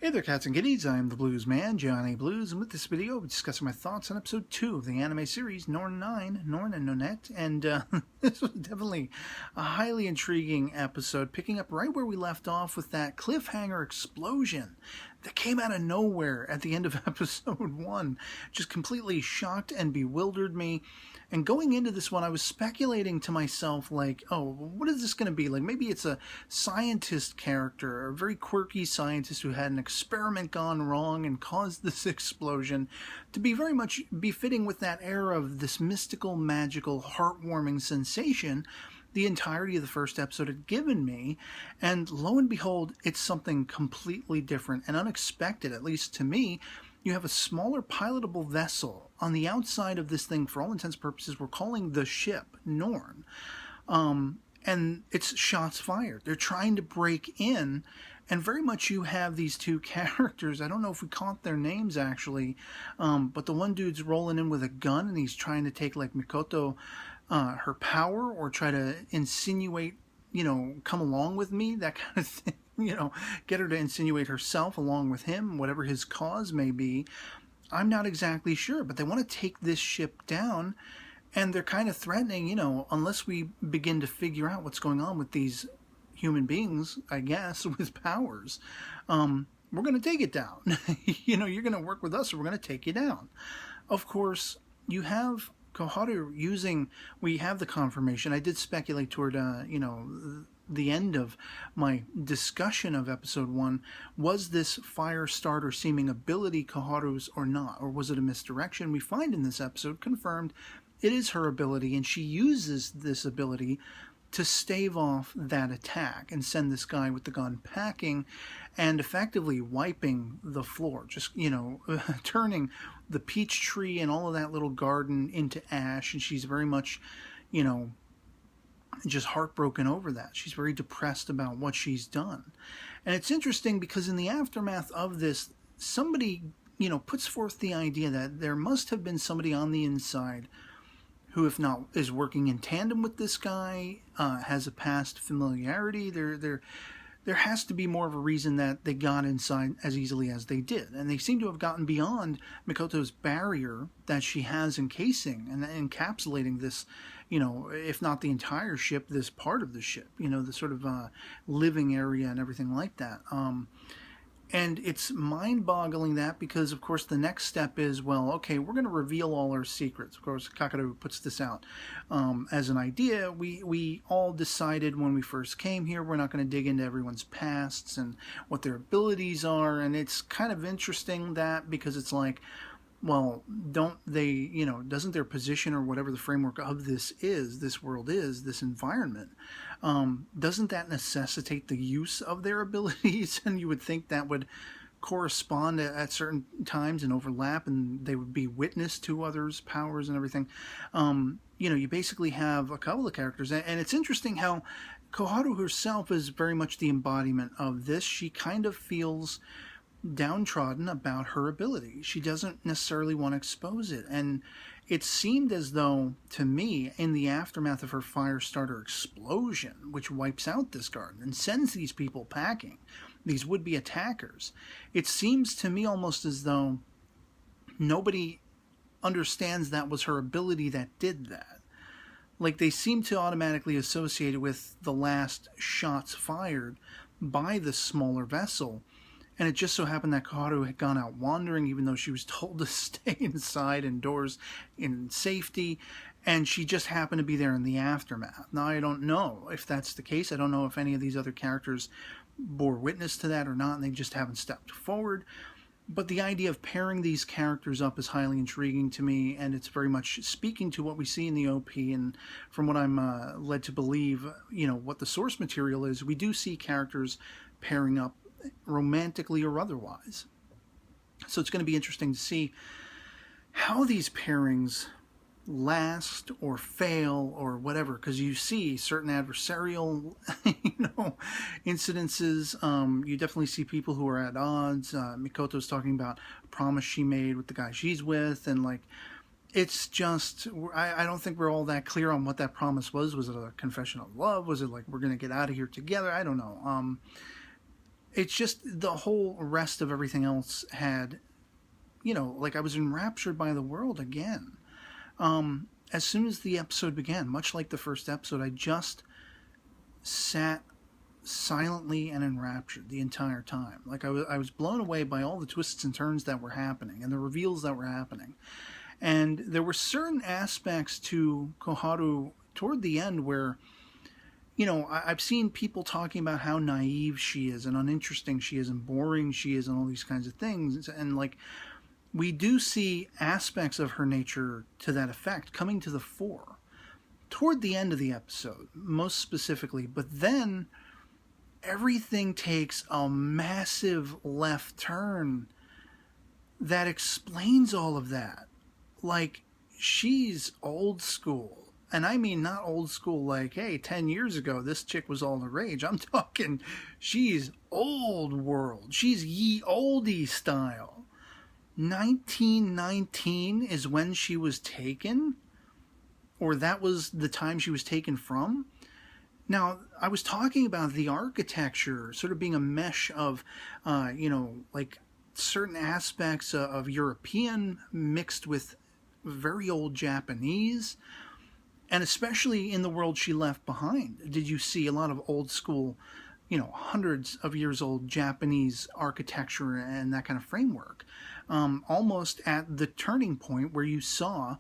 Hey there, cats and kitties. I am the Blues Man, Johnny Blues, and with this video, we're discussing my thoughts on episode 2 of the anime series Norn9, Norn+Nonet, and this was definitely a highly intriguing episode, picking up right where we left off with that cliffhanger explosion that came out of nowhere at the end of episode 1. Just completely shocked and bewildered me. And going into this one, I was speculating to myself, like, oh, what is this going to be? Like, maybe it's a scientist character, a very quirky scientist who had an experiment gone wrong and caused this explosion, to be very much befitting with that era of this mystical, magical, heartwarming sensation the entirety of the first episode had given me. And lo and behold, it's something completely different and unexpected, at least to me. You have a smaller pilotable vessel on the outside of this thing. For all intents and purposes, we're calling the ship Norn. And it's shots fired. They're trying to break in, and very much you have these two characters. I don't know if we caught their names, actually, but the one dude's rolling in with a gun, and he's trying to take, like, Mikoto, her power, or try to insinuate, you know, come along with me, that kind of thing. You know, get her to insinuate herself along with him, whatever his cause may be. I'm not exactly sure, but they want to take this ship down, and they're kind of threatening, you know, unless we begin to figure out what's going on with these human beings, I guess, with powers, we're going to take it down. You know, you're going to work with us, or we're going to take you down. Of course, you have Koharu using, we have the confirmation. I did speculate toward, you know, the end of my discussion of episode 1, was this fire starter seeming ability Koharu's or not, or was it a misdirection? We find in this episode confirmed it is her ability, and she uses this ability to stave off that attack and send this guy with the gun packing and effectively wiping the floor, just, you know, turning the peach tree and all of that little garden into ash. And she's very much, you know, just heartbroken over that. She's very depressed about what she's done. And it's interesting because in the aftermath of this, somebody, you know, puts forth the idea that there must have been somebody on the inside who, if not, is working in tandem with this guy, has a past familiarity. There has to be more of a reason that they got inside as easily as they did. And they seem to have gotten beyond Mikoto's barrier that she has encasing and encapsulating this, you know, if not the entire ship, this part of the ship, you know, the sort of living area and everything like that. And it's mind-boggling that, because, of course, the next step is, well, okay, we're going to reveal all our secrets. Of course, Kakaru puts this out as an idea. We all decided when we first came here, we're not going to dig into everyone's pasts and what their abilities are. And it's kind of interesting that, because it's like, well, don't they, you know, doesn't their position or whatever the framework of this is, this world is, this environment, doesn't that necessitate the use of their abilities? And you would think that would correspond at certain times and overlap, and they would be witness to others' powers and everything. You know, you basically have a couple of characters, and it's interesting how Koharu herself is very much the embodiment of this. She kind of feels downtrodden about her ability. She doesn't necessarily want to expose it, and it seemed as though, to me, in the aftermath of her fire starter explosion, which wipes out this garden and sends these people packing, these would-be attackers, it seems to me almost as though nobody understands that was her ability that did that. Like, they seem to automatically associate it with the last shots fired by the smaller vessel. And it just so happened that Koharu had gone out wandering, even though she was told to stay inside, indoors, in safety. And she just happened to be there in the aftermath. Now, I don't know if that's the case. I don't know if any of these other characters bore witness to that or not, and they just haven't stepped forward. But the idea of pairing these characters up is highly intriguing to me, and it's very much speaking to what we see in the OP. And from what I'm led to believe, you know, what the source material is, we do see characters pairing up romantically or otherwise. So it's going to be interesting to see how these pairings last or fail or whatever, because you see certain adversarial, you know, incidences. You definitely see people who are at odds. Mikoto's talking about a promise she made with the guy she's with, and like, it's just, I don't think we're all that clear on what that promise was. Was it a confession of love? Was it like, we're going to get out of here together? I don't know. it's just the whole rest of everything else had, like I was enraptured by the world again. As soon as the episode began, much like the first episode, I just sat silently and enraptured the entire time. Like I was blown away by all the twists and turns that were happening and the reveals that were happening. And there were certain aspects to Koharu toward the end where, I've seen people talking about how naive she is and uninteresting she is and boring she is and all these kinds of things. And like, we do see aspects of her nature to that effect coming to the fore toward the end of the episode, most specifically. But then everything takes a massive left turn that explains all of that. Like, she's old school. And I mean not old school like, hey, 10 years ago this chick was all the rage. I'm talking she's old world. She's ye oldie style. 1919 is when she was taken, or that was the time she was taken from. Now, I was talking about the architecture sort of being a mesh of, like certain aspects of European mixed with very old Japanese, and especially in the world she left behind. Did you see a lot of old school, hundreds of years old Japanese architecture and that kind of framework? Almost at the turning point where you saw,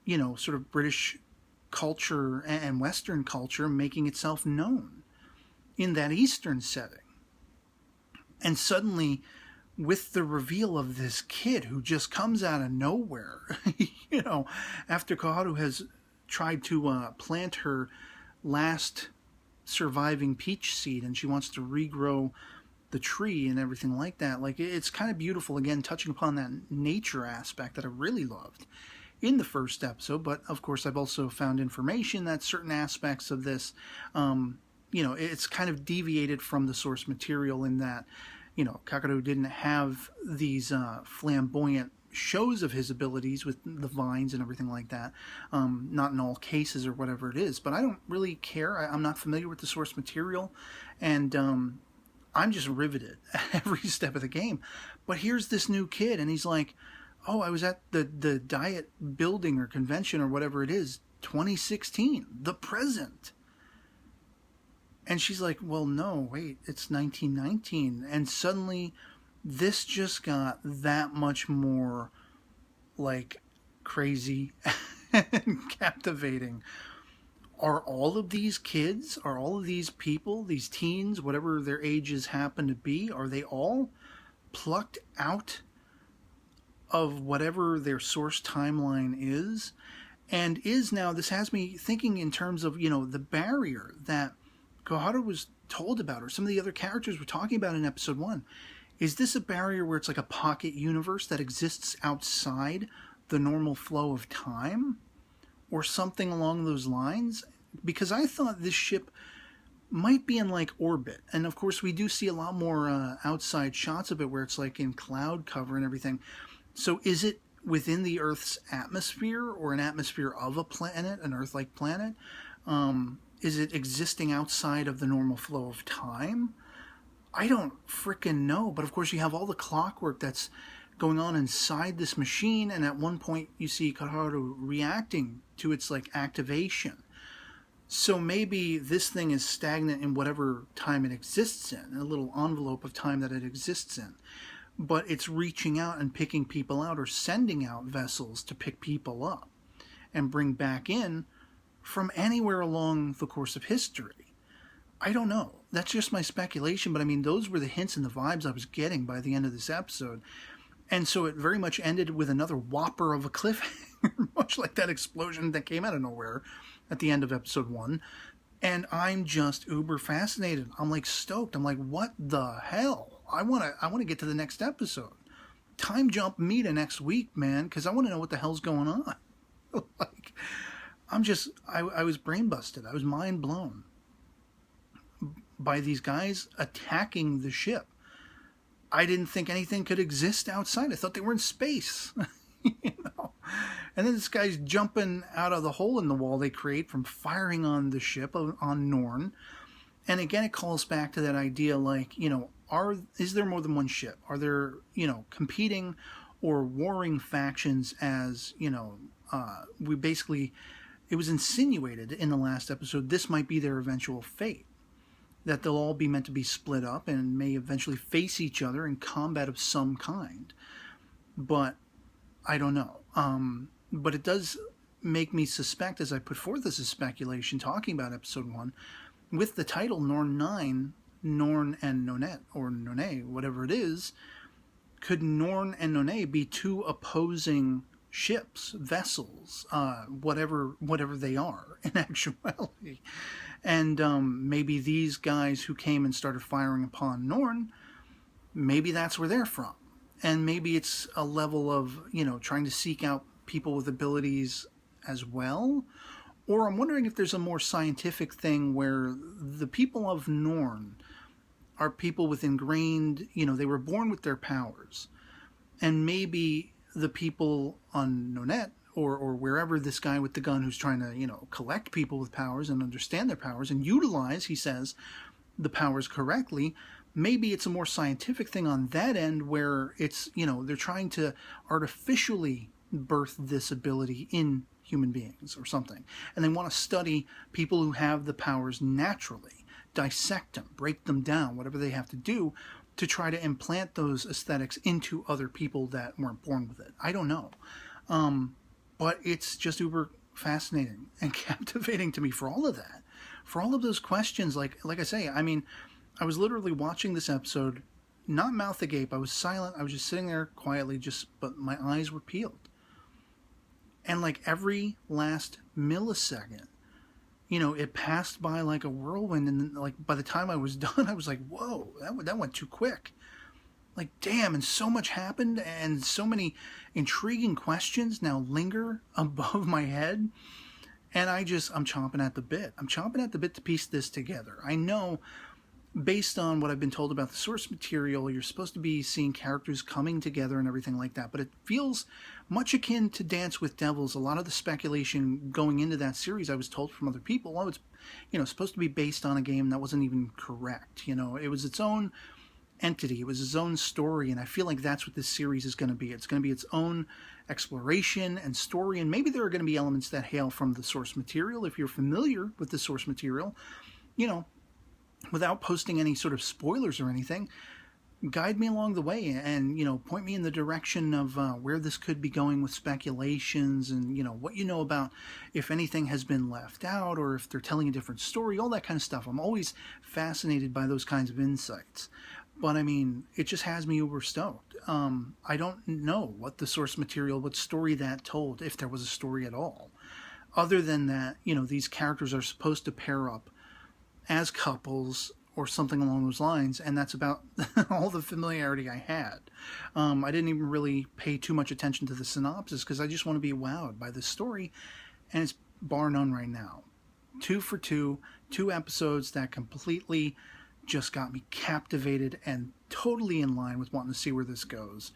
sort of British culture and Western culture making itself known in that Eastern setting. And suddenly, with the reveal of this kid who just comes out of nowhere, after Koharu has tried to plant her last surviving peach seed and she wants to regrow the tree and everything like that. Like, it's kind of beautiful, again, touching upon that nature aspect that I really loved in the first episode. But of course I've also found information that certain aspects of this, it's kind of deviated from the source material in that, Kakaru didn't have these flamboyant shows of his abilities with the vines and everything like that. Not in all cases or whatever it is, but I don't really care. I'm not familiar with the source material, and I'm just riveted at every step of the game. But here's this new kid, and he's like, oh, I was at the Diet building or convention or whatever it is, 2016, the present. And she's like, well, no, wait, it's 1919. And suddenly this just got that much more, like, crazy and captivating. Are all of these kids, are all of these people, these teens, whatever their ages happen to be, are they all plucked out of whatever their source timeline is? And is now, this has me thinking in terms of, the barrier that Koharu was told about, or some of the other characters were talking about in episode 1. Is this a barrier where it's like a pocket universe that exists outside the normal flow of time? Or something along those lines? Because I thought this ship might be in like orbit. And of course we do see a lot more outside shots of it where it's like in cloud cover and everything. So is it within the Earth's atmosphere, or an atmosphere of a planet, an Earth-like planet? Is it existing outside of the normal flow of time? I don't frickin' know. But of course you have all the clockwork that's going on inside this machine, and at one point you see Koharu reacting to its like activation. So maybe this thing is stagnant in whatever time it exists in, a little envelope of time that it exists in. But it's reaching out and picking people out, or sending out vessels to pick people up and bring back in from anywhere along the course of history. I don't know. That's just my speculation, but I mean, those were the hints and the vibes I was getting by the end of this episode. And so it very much ended with another whopper of a cliffhanger, much like that explosion that came out of nowhere at the end of episode 1. And I'm just uber fascinated. I'm like stoked. I'm like, what the hell? I want to get to the next episode. Time jump me to next week, man, because I want to know what the hell's going on. Like, I was brain busted. I was mind blown by these guys attacking the ship. I didn't think anything could exist outside. I thought they were in space. And then this guy's jumping out of the hole in the wall they create from firing on the ship, on Norn. And again, it calls back to that idea, like, is there more than one ship? Are there, competing or warring factions as, it was insinuated in the last episode this might be their eventual fate, that they'll all be meant to be split up and may eventually face each other in combat of some kind. But I don't know. But it does make me suspect, as I put forth as a speculation talking about episode 1, with the title Norn9, Norn and Nonet, or Nonet, whatever it is, could Norn and Nonet be two opposing ships, vessels, whatever they are in actuality? And maybe these guys who came and started firing upon Norn, maybe that's where they're from. And maybe it's a level of, trying to seek out people with abilities as well. Or I'm wondering if there's a more scientific thing where the people of Norn are people with ingrained, they were born with their powers. And maybe the people on Nonet, or wherever this guy with the gun who's trying to, collect people with powers and understand their powers and utilize, he says, the powers correctly, maybe it's a more scientific thing on that end where it's, they're trying to artificially birth this ability in human beings or something. And they want to study people who have the powers naturally, dissect them, break them down, whatever they have to do to try to implant those aesthetics into other people that weren't born with it. I don't know. But it's just uber fascinating and captivating to me for all of that. For all of those questions, like I say, I mean, I was literally watching this episode, not mouth agape. I was silent. I was just sitting there quietly, but my eyes were peeled. And like every last millisecond, it passed by like a whirlwind. And then, like, by the time I was done, I was like, whoa, that went too quick. Like, damn, and so much happened, and so many intriguing questions now linger above my head. And I'm chomping at the bit. I'm chomping at the bit to piece this together. I know, based on what I've been told about the source material, you're supposed to be seeing characters coming together and everything like that. But it feels much akin to Dance with Devils. A lot of the speculation going into that series, I was told from other people, it's, supposed to be based on a game that wasn't even correct. It was its own entity. It was its own story. And I feel like that's what this series is going to be. It's going to be its own exploration and story. And maybe there are going to be elements that hail from the source material. If you're familiar with the source material, without posting any sort of spoilers or anything, guide me along the way and, point me in the direction of where this could be going with speculations and, what about if anything has been left out or if they're telling a different story, all that kind of stuff. I'm always fascinated by those kinds of insights. But, I mean, it just has me uber stoked. I don't know what the source material, what story that told, if there was a story at all. Other than that, these characters are supposed to pair up as couples or something along those lines, and that's about all the familiarity I had. I didn't even really pay too much attention to the synopsis because I just want to be wowed by this story, and it's bar none right now. 2 for 2, 2 episodes that completely just got me captivated and totally in line with wanting to see where this goes.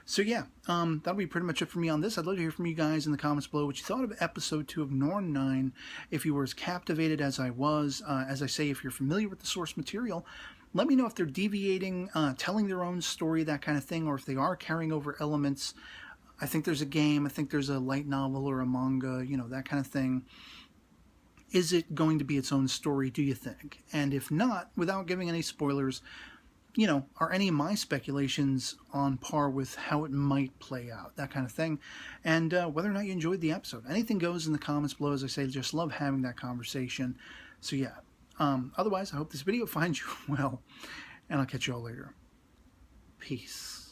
So yeah, that'll be pretty much it for me on this. I'd love to hear from you guys in the comments below what you thought of episode 2 of Norn9. If you were as captivated as I was, as I say, if you're familiar with the source material, let me know if they're deviating, telling their own story, that kind of thing, or if they are carrying over elements. I think there's a game, I think there's a light novel or a manga, that kind of thing. Is it going to be its own story, do you think? And if not, without giving any spoilers, are any of my speculations on par with how it might play out, that kind of thing, and whether or not you enjoyed the episode. Anything goes in the comments below. As I say, just love having that conversation. So yeah, otherwise, I hope this video finds you well, and I'll catch you all later. Peace.